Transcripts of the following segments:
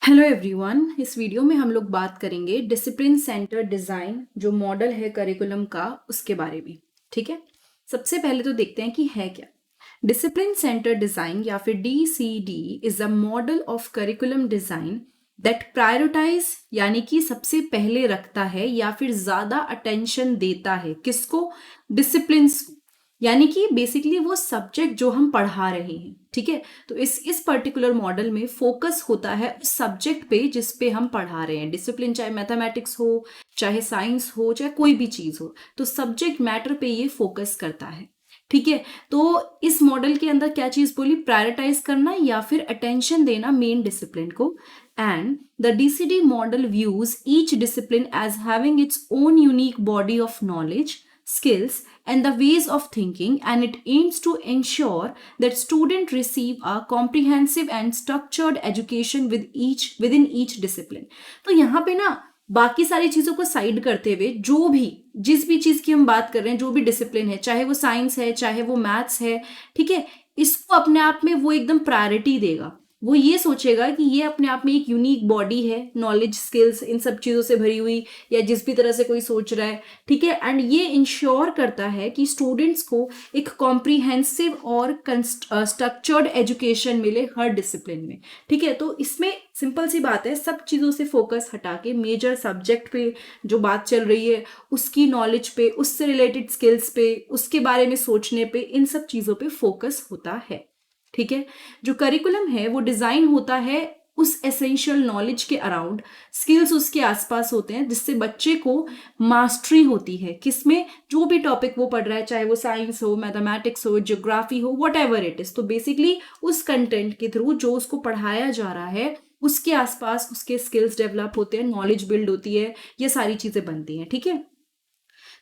Hello everyone, इस video में हम लोग बात करेंगे डिसिप्लिन सेंटर डिज़ाइन जो मॉडल है करिकुलम का उसके बारे में। ठीक है, सबसे पहले तो देखते हैं कि है क्या। डिसिप्लिन सेंटर डिज़ाइन या फिर DCD is a model of curriculum design that prioritize यानी कि सबसे पहले रखता है या फिर ज़्यादा अटेंशन देता है किसको, डिसिप्लिन, यानी कि बेसिकली वो सब्जेक्ट जो हम पढ़ा रहे हैं। ठीक है, तो इस पर्टिकुलर मॉडल में फोकस होता है उस सब्जेक्ट पे जिस पे हम पढ़ा रहे हैं। डिसिप्लिन चाहे मैथमेटिक्स हो, चाहे साइंस हो, चाहे कोई भी चीज हो, तो सब्जेक्ट मैटर पे ये फोकस करता है। ठीक है, तो इस मॉडल के अंदर क्या चीज बोली, प्रायोरिटाइज करना या फिर अटेंशन देना मेन डिसिप्लिन को। And the DCD model views each discipline as having its own unique body of knowledge, skills and the ways of thinking, and it aims to ensure that students receive a comprehensive and structured education within each discipline। तो यहाँ पे ना बाकी सारी चीजों को side करते हुए जो भी जिस भी चीज की हम बात कर रहे हैं, जो भी डिसिप्लिन है, चाहे वो साइंस है चाहे वो मैथ्स है, ठीक है, इसको अपने आप में वो एकदम प्रायोरिटी देगा। वो ये सोचेगा कि ये अपने आप में एक यूनिक बॉडी है, नॉलेज, स्किल्स, इन सब चीजों से भरी हुई, या जिस भी तरह से कोई सोच रहा है। ठीक है, एंड ये इंश्योर करता है कि स्टूडेंट्स को एक कॉम्प्रिहेंसिव और स्ट्रक्चर्ड एजुकेशन मिले हर डिसिप्लिन में। ठीक है, तो इसमें सिंपल सी बात है, सब चीज़ों से फोकस हटा के मेजर सब्जेक्ट पे जो बात चल रही है उसकी नॉलेज पे, उससे रिलेटेड स्किल्स पे, उसके बारे में सोचने पे, इन सब चीज़ों पे फोकस होता है। ठीक है, जो करिकुलम है वो डिज़ाइन होता है उस एसेंशियल नॉलेज के अराउंड, स्किल्स उसके आसपास होते हैं जिससे बच्चे को मास्टरी होती है किसमें, जो भी टॉपिक वो पढ़ रहा है, चाहे वो साइंस हो, मैथमेटिक्स हो, ज्योग्राफी हो, वट एवर इट इज। तो बेसिकली उस कंटेंट के थ्रू जो उसको पढ़ाया जा रहा है उसके आसपास उसके स्किल्स डेवलप होते हैं, नॉलेज बिल्ड होती है, ये सारी चीजें बनती हैं। ठीक है,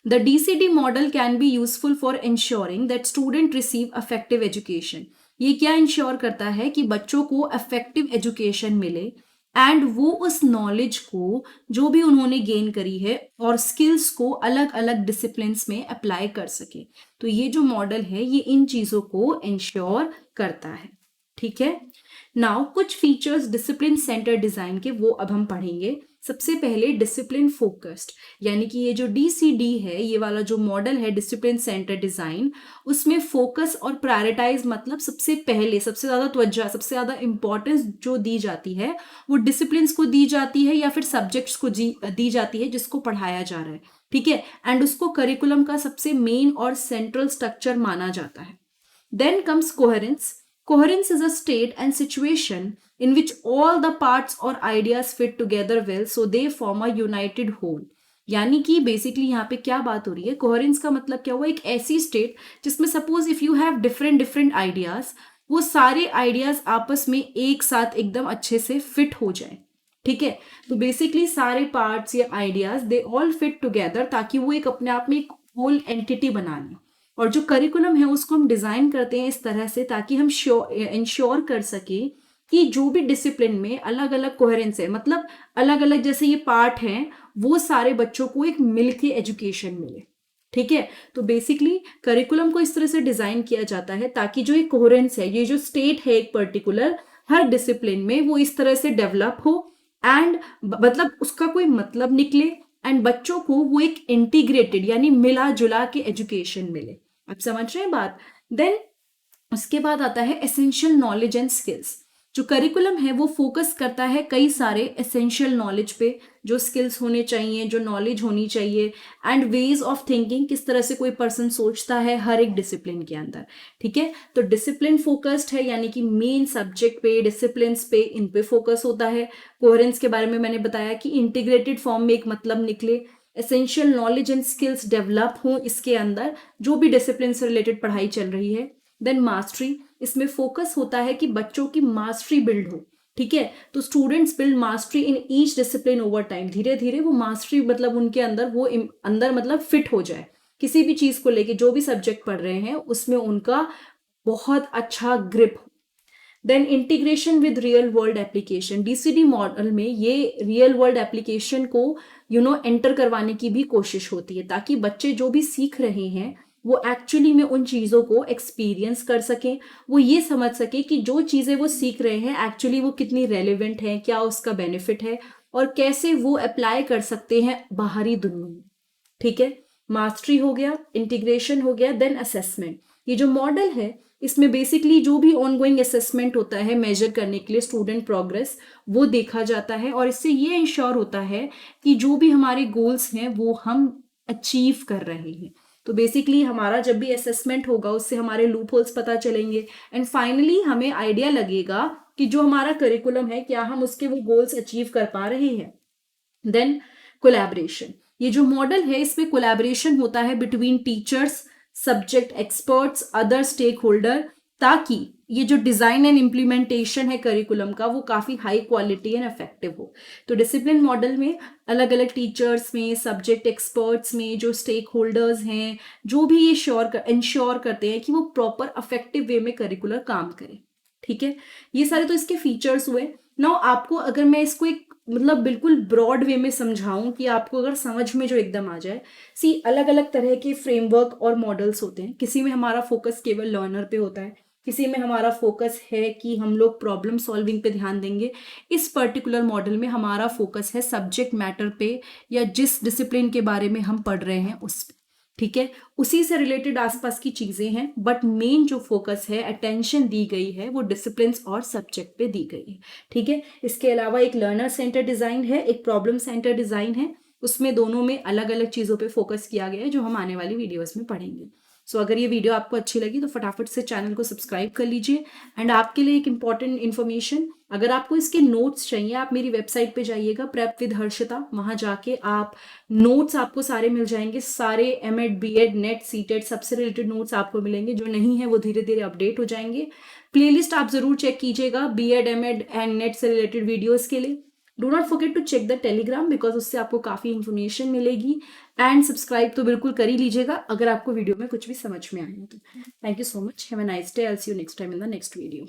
the DCD model can be useful for ensuring that students receive effective education। ये क्या इंश्योर करता है कि बच्चों को इफेक्टिव एजुकेशन मिले एंड वो उस नॉलेज को जो भी उन्होंने गेन करी है और स्किल्स को अलग अलग डिसिप्लिन्स में अप्लाई कर सके। तो ये जो मॉडल है ये इन चीज़ों को इंश्योर करता है। ठीक है, नाउ कुछ फीचर्स डिसिप्लिन सेंटर डिज़ाइन के वो अब हम पढ़ेंगे। सबसे पहले डिसिप्लिन फोकस्ड, यानी कि ये जो DCD है, ये वाला जो मॉडल है डिसिप्लिन सेंटर डिज़ाइन, उसमें फोकस और प्रायोरिटाइज मतलब सबसे पहले सबसे ज़्यादा त्वज्जा, सबसे ज़्यादा इंपॉर्टेंस जो दी जाती है वो डिसिप्लिन्स को दी जाती है या फिर सब्जेक्ट्स को दी जाती है जिसको पढ़ाया जा रहा है। ठीक है, एंड उसको करिकुलम का सबसे मेन और सेंट्रल स्ट्रक्चर माना जाता है। Then comes coherence. Coherence is a state and situation in which all the parts or ideas fit together well, so they form a united whole। यानी कि बेसिकली यहाँ पे क्या बात हो रही है, कोहेरेंस का मतलब क्या हुआ, एक ऐसी स्टेट जिसमें suppose if you have different different ideas, वो सारे आइडियाज आपस में एक साथ एकदम अच्छे से फिट हो जाए। ठीक है, तो बेसिकली सारे पार्ट्स या ideas they all fit together ताकि वो एक अपने आप में एक होल एंटिटी बना लें। और जो करिकुलम है उसको हम डिज़ाइन करते हैं इस तरह से ताकि हम इंश्योर कर सके कि जो भी डिसिप्लिन में अलग अलग कोहेरेंस है, मतलब अलग अलग जैसे ये पार्ट हैं, वो सारे बच्चों को एक मिलके एजुकेशन मिले। ठीक है, तो बेसिकली करिकुलम को इस तरह से डिज़ाइन किया जाता है ताकि जो एक कोहेरेंस है, ये जो स्टेट है एक पर्टिकुलर हर डिसिप्लिन में, वो इस तरह से डेवलप हो एंड मतलब उसका कोई मतलब निकले एंड बच्चों को वो एक इंटीग्रेटेड यानी मिला जुला के एजुकेशन मिले। आप समझ रहे हैं बात। देन उसके बाद आता है एसेंशियल नॉलेज एंड स्किल्स। जो करिकुलम है वो फोकस करता है कई सारे एसेंशियल नॉलेज पे, जो स्किल्स होने चाहिए, जो नॉलेज होनी चाहिए, एंड वेज ऑफ थिंकिंग, किस तरह से कोई पर्सन सोचता है हर एक डिसिप्लिन के अंदर। ठीक है, तो डिसिप्लिन फोकस्ड है यानी कि मेन सब्जेक्ट पे, डिसिप्लिन पे, इन पे फोकस होता है। कोहेरेंस के बारे में मैंने बताया कि इंटीग्रेटेड फॉर्म में एक मतलब निकले, essential knowledge and skills develop हों इसके अंदर जो भी डिसिप्लिन से रिलेटेड पढ़ाई चल रही है। देन मास्टरी, इसमें फोकस होता है कि बच्चों की मास्टरी बिल्ड हो। ठीक है, तो students build mastery in each discipline over time, धीरे धीरे वो मास्टरी मतलब उनके अंदर वो अंदर मतलब फिट हो जाए किसी भी चीज को लेके, जो भी सब्जेक्ट पढ़ रहे हैं उसमें उनका बहुत अच्छा ग्रिप हो। Then integration with real world application, DCD model में ये रियल वर्ल्ड एप्लीकेशन को एंटर करवाने की भी कोशिश होती है ताकि बच्चे जो भी सीख रहे हैं वो एक्चुअली में उन चीज़ों को एक्सपीरियंस कर सकें, वो ये समझ सके कि जो चीज़ें वो सीख रहे हैं एक्चुअली वो कितनी रेलिवेंट है, क्या उसका बेनिफिट है और कैसे वो अप्लाई कर सकते हैं बाहरी दुनिया में। ठीक है, मास्टरी हो गया, इंटीग्रेशन हो गया, देन असेसमेंट। ये जो मॉडल है इसमें बेसिकली जो भी ऑनगोइंग असेसमेंट होता है मेजर करने के लिए स्टूडेंट प्रोग्रेस, वो देखा जाता है और इससे ये इंश्योर होता है कि जो भी हमारे गोल्स हैं वो हम अचीव कर रहे हैं। तो बेसिकली हमारा जब भी असेसमेंट होगा उससे हमारे लूप होल्स पता चलेंगे एंड फाइनली हमें आइडिया लगेगा कि जो हमारा करिकुलम है क्या हम उसके वो गोल्स अचीव कर पा रहे हैं। देन कोलैबोरेशन, ये जो मॉडल है इसमें कोलैबोरेशन होता है between teachers, subject experts, other stake holder, ताकि ये जो डिजाइन एंड इम्प्लीमेंटेशन है करिकुलम का वो काफी हाई क्वालिटी एंड इफेक्टिव हो। तो डिसिप्लिन मॉडल में अलग अलग टीचर्स में, सब्जेक्ट एक्सपर्ट्स में जो स्टेक होल्डर्स हैं, जो भी ये इंश्योर करते हैं कि वो प्रॉपर इफेक्टिव वे में करिकुलर काम करें। ठीक है, ये सारे तो इसके फीचर्स हुए। नाउ आपको अगर मैं इसको एक मतलब बिल्कुल ब्रॉड वे में समझाऊं कि आपको अगर समझ में जो एकदम आ जाए, सी अलग अलग तरह के फ्रेमवर्क और मॉडल्स होते हैं। किसी में हमारा फोकस केवल लर्नर पे होता है, किसी में हमारा फोकस है कि हम लोग प्रॉब्लम सॉल्विंग पे ध्यान देंगे। इस पर्टिकुलर मॉडल में हमारा फोकस है सब्जेक्ट मैटर पे या जिस डिसिप्लिन के बारे में हम पढ़ रहे हैं उस पे। ठीक है, उसी से रिलेटेड आसपास की चीजें हैं बट मेन जो फोकस है, अटेंशन दी गई है वो डिसिप्लिन और सब्जेक्ट पे दी गई है। ठीक है, इसके अलावा एक लर्नर सेंटर डिजाइन है, एक प्रॉब्लम सेंटर डिजाइन है, उसमें दोनों में अलग अलग चीजों पे फोकस किया गया है जो हम आने वाली वीडियोस में पढ़ेंगे। सो अगर ये वीडियो आपको अच्छी लगी तो फटाफट से चैनल को सब्सक्राइब कर लीजिए। एंड आपके लिए एक इंपॉर्टेंट इन्फॉर्मेशन, अगर आपको इसके नोट्स चाहिए आप मेरी वेबसाइट पे जाइएगा प्रेप विद हर्षिता, वहां जाके आप नोट्स आपको सारे मिल जाएंगे, सारे एमएड, बीएड, नेट, सीटेट सबसे रिलेटेड नोट्स आपको मिलेंगे। जो नहीं है वो धीरे धीरे अपडेट हो जाएंगे। प्लेलिस्ट आप जरूर चेक कीजिएगा बीएड, एमएड एंड नेट से रिलेटेड वीडियोस के लिए। Do not forget to check the Telegram because उससे आपको काफी इंफॉर्मेशन मिलेगी। एंड सब्सक्राइब तो बिल्कुल कर ही लीजिएगा अगर आपको वीडियो में कुछ भी समझ में आए तो। Thank you so much, have a nice day, I will see you next time in the next video.